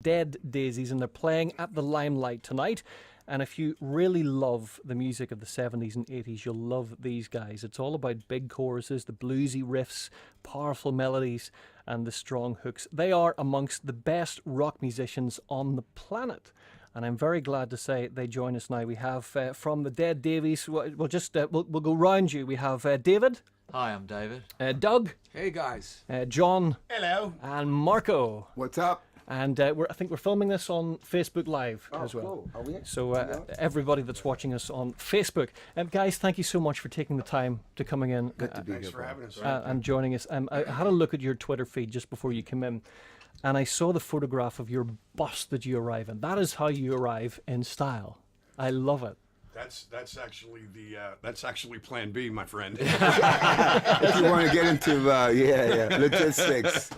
Dead Daisies, and they're playing at the Limelight tonight. And if you really love the music of the 70s and 80s, you'll love these guys. It's all about big choruses, the bluesy riffs, powerful melodies, and the strong hooks. They are amongst the best rock musicians on the planet. And I'm very glad to say they join us now. We have from the Dead Daisies, we'll go round you. We have David. Hi, I'm David. Doug. Hey guys. John. Hello. And Marco. What's up? And I think we're filming this on Facebook Live as well. Cool. Are we? So everybody that's watching us on Facebook. Guys, thank you so much for taking the time to coming in. Good to be Thanks here, for having us. And joining us. I had a look at your Twitter feed just before you came in, and I saw the photograph of your bus that you arrive in. That is how you arrive in style. I love it. That's actually Plan B, my friend. If you want to get into logistics.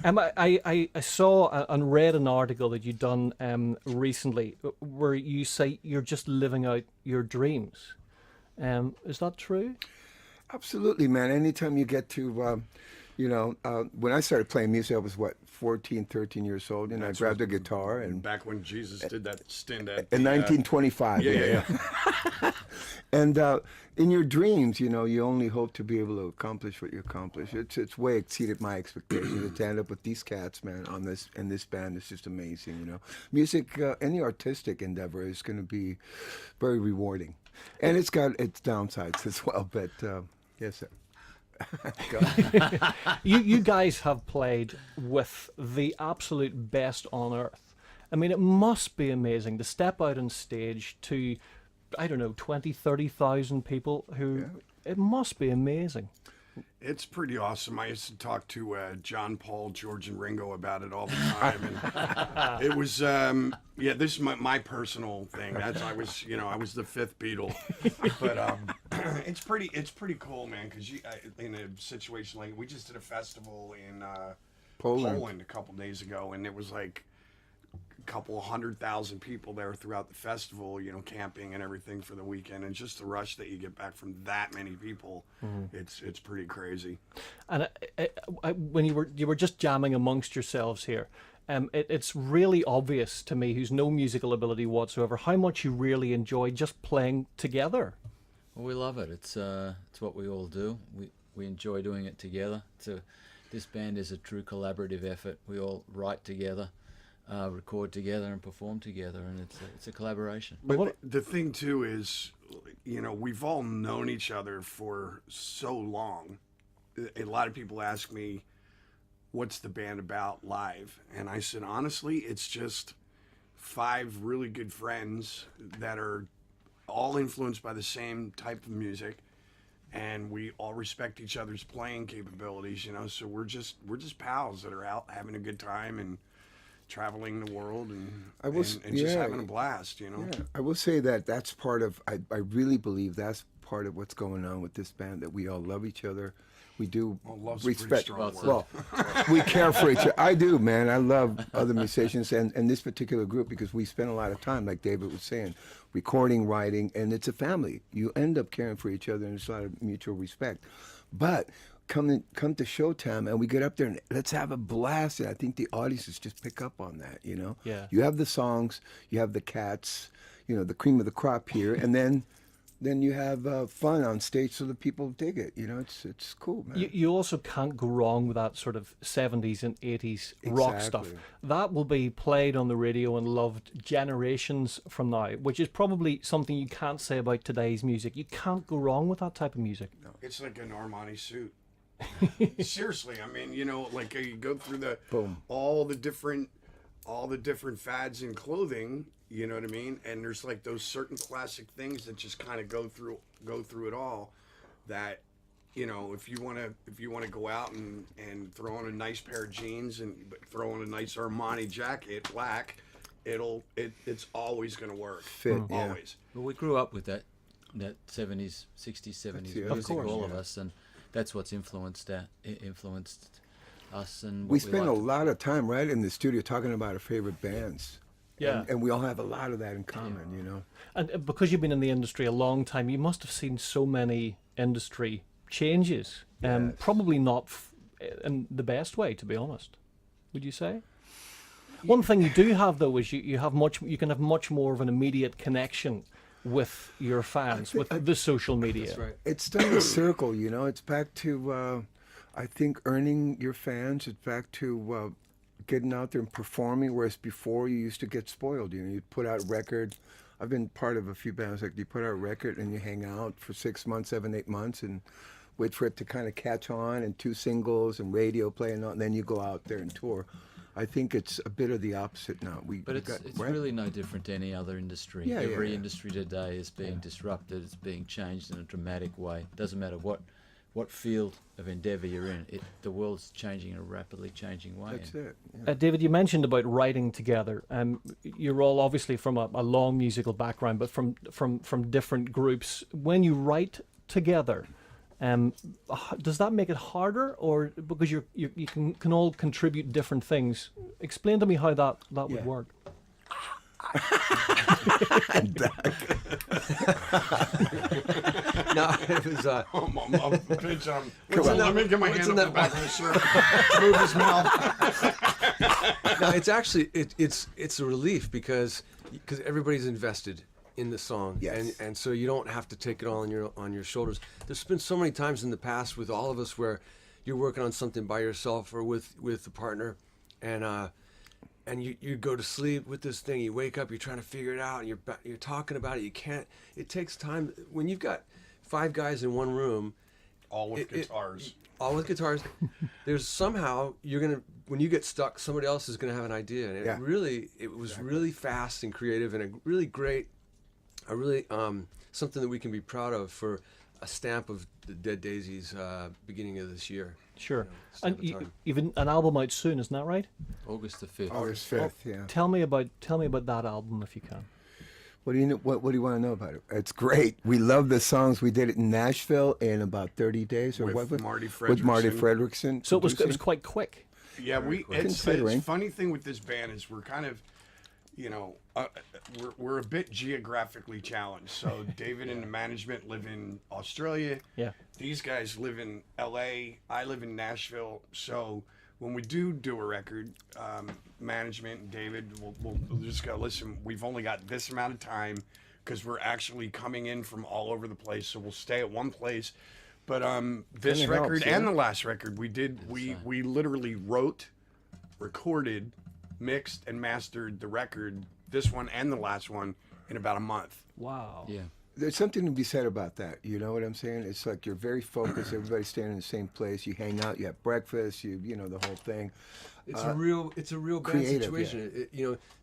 I saw and read an article that you'd done recently where you say you're just living out your dreams. Is that true? Absolutely, man. Anytime you get to, when I started playing music, I was 14, 13 years old, and I grabbed a guitar and Back when Jesus did that stint at in 1925. Yeah. And in your dreams, you only hope to be able to accomplish what you accomplish. It's way exceeded my expectations to end up with these cats, man, in this band. It's just amazing, Music, any artistic endeavor is going to be very rewarding, and it's got its downsides as well. But yes, sir. You guys have played with the absolute best on earth. I mean, it must be amazing to step out on stage to, I don't know, 20, 30,000 people who, it must be amazing. It's pretty awesome. I used to talk to John, Paul, George, and Ringo about it all the time, and it was this is my personal thing. I was the fifth Beatle, but it's pretty cool, man. Because in a situation like we just did a festival in Poland a couple days ago, and it was like a couple 100,000 people there throughout the festival, camping and everything for the weekend, and just the rush that you get back from that many people, it's pretty crazy. And when you were just jamming amongst yourselves here, it's really obvious to me, who's no musical ability whatsoever, how much you really enjoy just playing together. Well, we love it. It's what we all do. We enjoy doing it together. This band is a true collaborative effort. We all write together, record together, and perform together, and it's a collaboration. But the thing too is, we've all known each other for so long. A lot of people ask me, "What's the band about live?" And I said, honestly, it's just 5 really good friends that are all influenced by the same type of music, and we all respect each other's playing capabilities. So we're just pals that are out having a good time and traveling the world and just having a blast, Yeah, I will say that's part of, I really believe that's part of what's going on with this band, that we all love each other. We do respect. Well, we care for each other. I do, man. I love other musicians and this particular group because we spend a lot of time, like David was saying, recording, writing, and it's a family. You end up caring for each other, and there's a lot of mutual respect. But come to showtime, and we get up there and let's have a blast. And I think the audiences just pick up on that. Yeah. You have the songs, you have the cats, the cream of the crop here, and then you have fun on stage so that people dig it. It's cool, man. You also can't go wrong with that sort of 70s and 80s rock stuff. That will be played on the radio and loved generations from now, which is probably something you can't say about today's music. You can't go wrong with that type of music. No. It's like an Armani suit. Seriously, I mean, like you go through all the different fads in clothing, you know what I mean? And there's like those certain classic things that just kind of go through it all, that if you want to go out and throw on a nice pair of jeans and throw on a nice Armani jacket, black, it's always going to work. Always. Well, we grew up with that 70s, 60s, 70s music, all of us, and that's what's influenced us. And we spend a lot of time right in the studio talking about our favorite bands. Yeah. And we all have a lot of that in common, And because you've been in the industry a long time, you must have seen so many industry changes. Yes. Probably not in the best way, to be honest. Would you say? One thing you do have though is you can have much more of an immediate connection with your fans with the social media. That's right. It's done a circle, you know. It's back to, I think, earning your fans. It's back to getting out there and performing, whereas before you used to get spoiled. You know, you'd put out a record. I've been part of a few bands like you put out a record and you hang out for 6 months, 7, 8 months, and wait for it to kind of catch on, and 2 singles and radio play and all, and then you go out there and tour. I think it's a bit of the opposite now. But it's really no different to any other industry. Yeah, Every yeah. industry today is being disrupted. It's being changed in a dramatic way. Doesn't matter what field of endeavour you're in. The world's changing in a rapidly changing way. That's it. Yeah. David, you mentioned about writing together. You're all obviously from a long musical background, but from different groups. When you write together, does that make it harder, or because you can all contribute different things? Explain to me how that would work. No, it was. Let me get my hand up the back of his shirt. Move his mouth. No, it's actually it's a relief because everybody's invested in the song, Yes. and so you don't have to take it all on your shoulders. There's been so many times in the past with all of us where you're working on something by yourself or with a partner, and you go to sleep with this thing, you wake up, you're trying to figure it out, and you're talking about it. You can't. It takes time when you've got 5 guys in one room, All with guitars. all with guitars. There's somehow when you get stuck, somebody else is gonna have an idea, and it was really fast and creative and a really great. Something that we can be proud of for a stamp of the Dead Daisies beginning of this year. Sure. Stamp And of time. even an album out soon, isn't that right? August the 5th. August 5th, yeah. Tell me about that album if you can. What do you want to know about it? It's great. We love the songs. We did it in Nashville in about 30 days, or With what? Marty With Marty Fredrickson. Fredrickson. So it was producing. quite quick. Yeah, it's Considering. funny thing with this band is we're kind of, we're a bit geographically challenged. So David and the management live in Australia. Yeah. These guys live in LA. I live in Nashville. So when we do a record, management and David, we'll just go, listen, we've only got this amount of time because we're actually coming in from all over the place. So we'll stay at one place. But this Kinda record helps, and yeah. the last record we literally wrote, recorded, mixed, and mastered the record, this one and the last one, in about a month. Wow. Yeah. There's something to be said about that. You know what I'm saying? It's like you're very focused. Everybody's staying in the same place. You hang out. You have breakfast. You know the whole thing. It's a real bad creative, situation.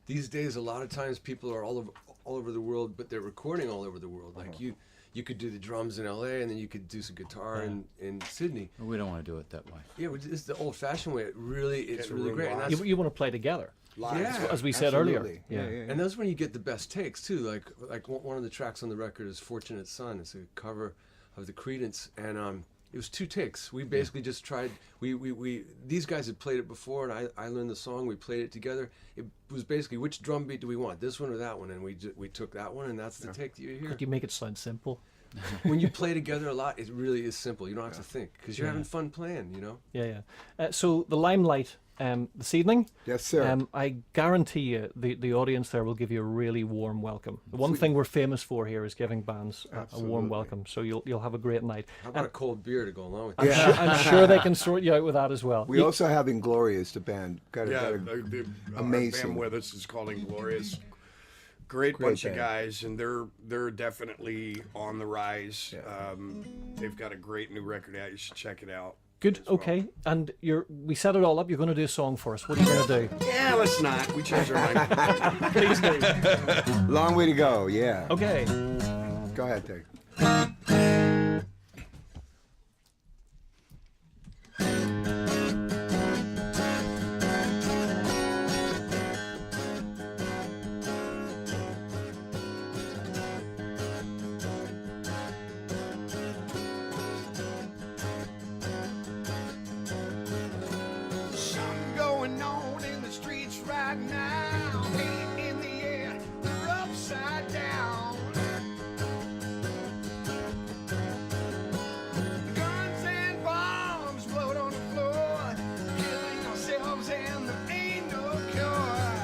These days a lot of times people are all over the world, but they're recording all over the world. Like you could do the drums in LA, and then you could do some guitar in Sydney. We don't want to do it that way. Yeah, it's the old-fashioned way. It's really Getting great. And live. that's, You want to play together, Live. Yeah. as we said earlier. Absolutely. Yeah. Yeah. and that's when you get the best takes too. Like one of the tracks on the record is "Fortunate Son." It's a cover of the Creedence, and it was 2 takes. We basically just tried. We these guys had played it before, and I learned the song. We played it together. It was basically which drum beat do we want, this one or that one, and we took that one, and that's the take that you hear. Could you make it sound simple? When you play together a lot, it really is simple. You don't have to think because you're having fun playing. Yeah. So the Limelight this evening. Yes, sir. I guarantee you the audience there will give you a really warm welcome. The one thing we're famous for here is giving bands a warm Absolutely. welcome. So you'll have a great night. How about a cold beer to go along with I'm, it? sure, I'm sure they can sort you out with that as well. We also have Inglorious, the band. Got Yeah, a the amazing. band with us is called Inglorious. Great bunch of guys, and they're definitely on the rise. Yeah. They've got a great new record out. You should check it out. Good. Okay. And we set it all up. You're going to do a song for us. What are you going to do? Yeah, let's not. We changed our mind. Please do. Long way to go. Yeah. Okay. Go ahead, Dave. Something going on in the streets right now. Hate in the air, they're upside down. Guns and bombs float on the floor, killing ourselves and there ain't no cure.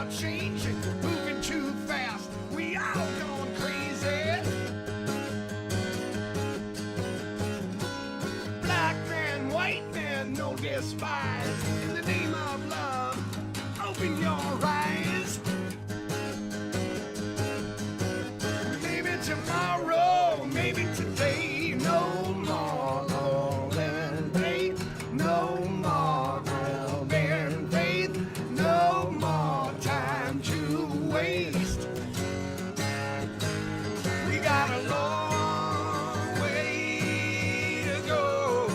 are changing, moving too fast. We all going crazy. Black man, white man, no despise. In the name of love, open your eyes. Maybe tomorrow, maybe today, no more golden faith, no more golden faith, no more time to waste. We got a long way to go,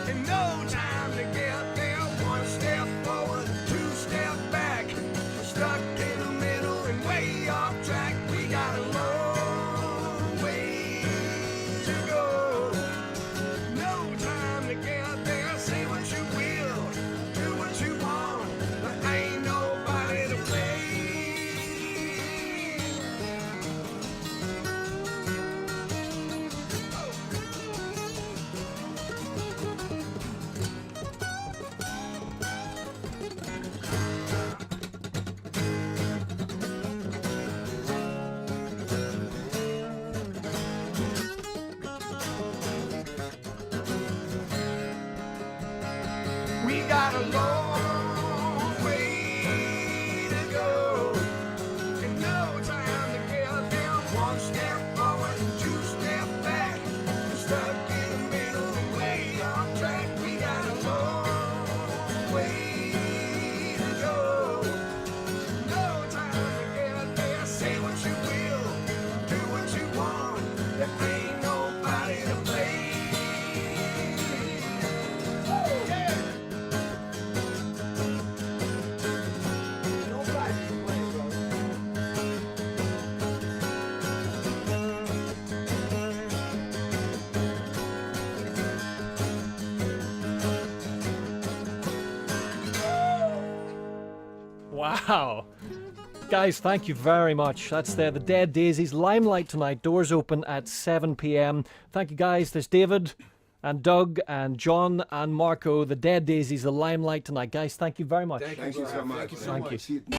and no time to get there. One step forward, two step back. We're stuck in the middle and way off track. We got a long way to go. No time to get there. Say what you will, do what you want. There ain't nobody to blame. We got a long way to go, and no time to get there. One step forward, two step back. We're stuck in the middle, way off track. We got a long way to go. No time to get there. Say what you will, do what you want. There ain't nobody to blame. Yeah. Nobody to blame, bro. Wow. Guys, thank you very much. That's the Dead Daisies, Limelight tonight. Doors open at 7 p.m. Thank you, guys. There's David and Doug and John and Marco, the Dead Daisies, the Limelight tonight. Guys, thank you very much. Thank Thank you so much. Thank you so Thank much. you. See you-